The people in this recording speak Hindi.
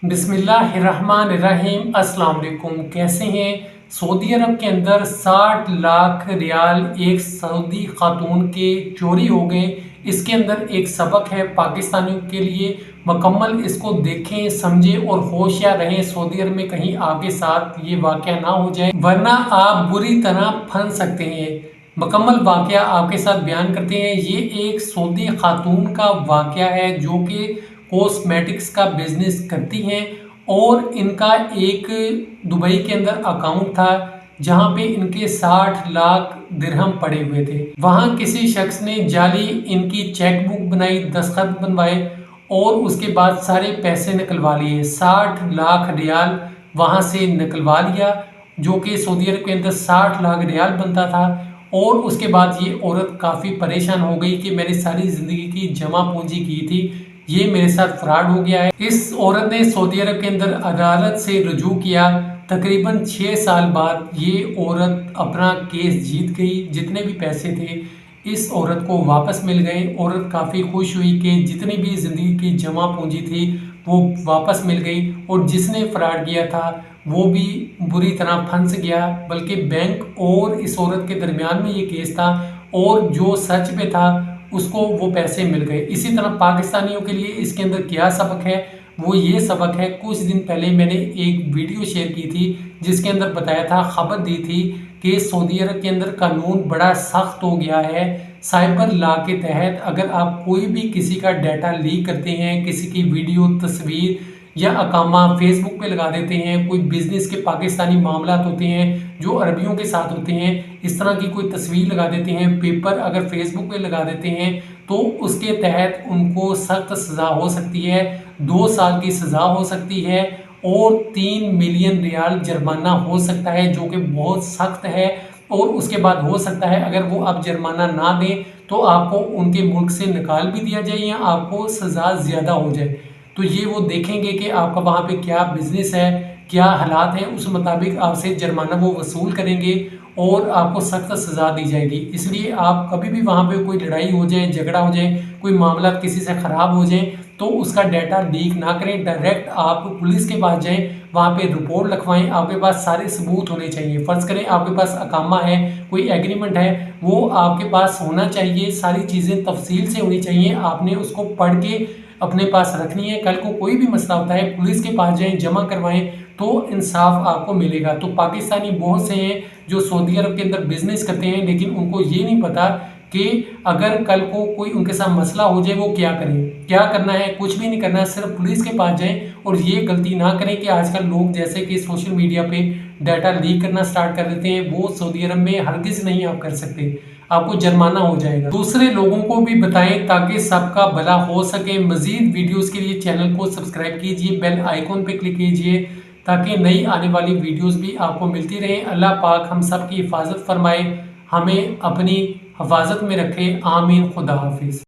बिस्मिल्लाहिर्रहमानिर्रहीम। अस्सलाम वालेकुम। कैसे हैं? सऊदी अरब के अंदर 60 लाख रियाल एक सऊदी खातून के चोरी हो गए। इसके अंदर एक सबक है पाकिस्तानियों के लिए। मुकम्मल इसको देखें, समझें और होशियार रहें। सऊदी अरब में कहीं आपके साथ ये वाक़या ना हो जाए, वरना आप बुरी तरह फंस सकते हैं। मुकम्मल वाक़या आपके साथ बयान करते हैं। ये एक सऊदी खातून का वाक़या है जो कि कॉस्मेटिक्स का बिजनेस करती हैं और इनका एक दुबई के अंदर अकाउंट था जहां पे इनके 60 लाख दिरहम पड़े हुए थे। वहां किसी शख्स ने जाली इनकी चेक बुक बनाई, दस्तखत बनवाए और उसके बाद सारे पैसे निकलवा लिए। 60 लाख रियाल वहां से निकलवा लिया, जो कि सऊदी अरब के अंदर 60 लाख रियाल बनता था। और उसके बाद ये औरत काफ़ी परेशान हो गई कि मैंने सारी ज़िंदगी की जमा पूंजी की थी, ये मेरे साथ फ्रॉड हो गया है। इस औरत ने सऊदी अरब के अंदर अदालत से रुजू किया। तकरीबन 6 साल बाद ये औरत अपना केस जीत गई। जितने भी पैसे थे इस औरत को वापस मिल गए। औरत काफ़ी खुश हुई कि जितनी भी ज़िंदगी की जमा पूंजी थी वो वापस मिल गई और जिसने फ्रॉड किया था वो भी बुरी तरह फंस गया। बल्कि बैंक और इस औरत के दरमियान में ये केस था और जो सच पे था उसको वो पैसे मिल गए। इसी तरह पाकिस्तानियों के लिए इसके अंदर क्या सबक है, वो ये सबक है। कुछ दिन पहले मैंने एक वीडियो शेयर की थी जिसके अंदर बताया था, खबर दी थी कि सऊदी अरब के अंदर कानून बड़ा सख्त हो गया है। साइबर लॉ के तहत अगर आप कोई भी किसी का डाटा लीक करते हैं, किसी की वीडियो, तस्वीर या अकामा फेसबुक पे लगा देते हैं, कोई बिजनेस के पाकिस्तानी मामलात होते हैं जो अरबियों के साथ होते हैं, इस तरह की कोई तस्वीर लगा देते हैं, पेपर अगर फेसबुक पे लगा देते हैं, तो उसके तहत उनको सख्त सज़ा हो सकती है। 2 साल की सज़ा हो सकती है और 3 मिलियन रियाल जुर्माना हो सकता है, जो कि बहुत सख्त है। और उसके बाद हो सकता है अगर वो अब जुर्माना ना दें तो आपको उनके मुल्क से निकाल भी दिया जाए या आपको सज़ा ज़्यादा हो जाए। तो ये वो देखेंगे कि आपका वहाँ पे क्या बिजनेस है, क्या हालात हैं, उस मुताबिक आपसे जुर्माना वो वसूल करेंगे और आपको सख्त सज़ा दी जाएगी। इसलिए आप कभी भी वहाँ पे कोई लड़ाई हो जाए, झगड़ा हो जाए, कोई मामला किसी से ख़राब हो जाए तो उसका डाटा लीक ना करें। डायरेक्ट आप पुलिस के पास जाएं, वहाँ पे रिपोर्ट लिखवाएं। आपके पास सारे सबूत होने चाहिए। फ़र्ज़ करें आपके पास अकामा है, कोई एग्रीमेंट है, वो आपके पास होना चाहिए। सारी चीज़ें तफसील से होनी चाहिए। आपने उसको पढ़ के अपने पास रखनी है। कल को कोई भी मसला होता है पुलिस के पास जाएं, जमा करवाएं तो इंसाफ आपको मिलेगा। तो पाकिस्तानी बहुत से हैं जो सऊदी अरब के अंदर बिजनेस करते हैं, लेकिन उनको ये नहीं पता कि अगर कल को कोई उनके साथ मसला हो जाए वो क्या करें। क्या करना है? कुछ भी नहीं करना है, सिर्फ पुलिस के पास जाएं। और ये गलती ना करें कि आजकल लोग जैसे कि सोशल मीडिया पे डाटा लीक करना स्टार्ट कर देते हैं, वो सऊदी अरब में हरगिज़ नहीं आप कर सकते, आपको जुर्माना हो जाएगा। दूसरे लोगों को भी बताएं ताकि सबका भला हो सके। मजीद वीडियोस के लिए चैनल को सब्सक्राइब कीजिए, बेल आइकॉन पे क्लिक कीजिए ताकि नई आने वाली वीडियोस भी आपको मिलती रहें। अल्लाह पाक हम सब की हिफाजत फरमाए, हमें अपनी हिफाजत में रखे। आमीन। खुदा हाफिज़।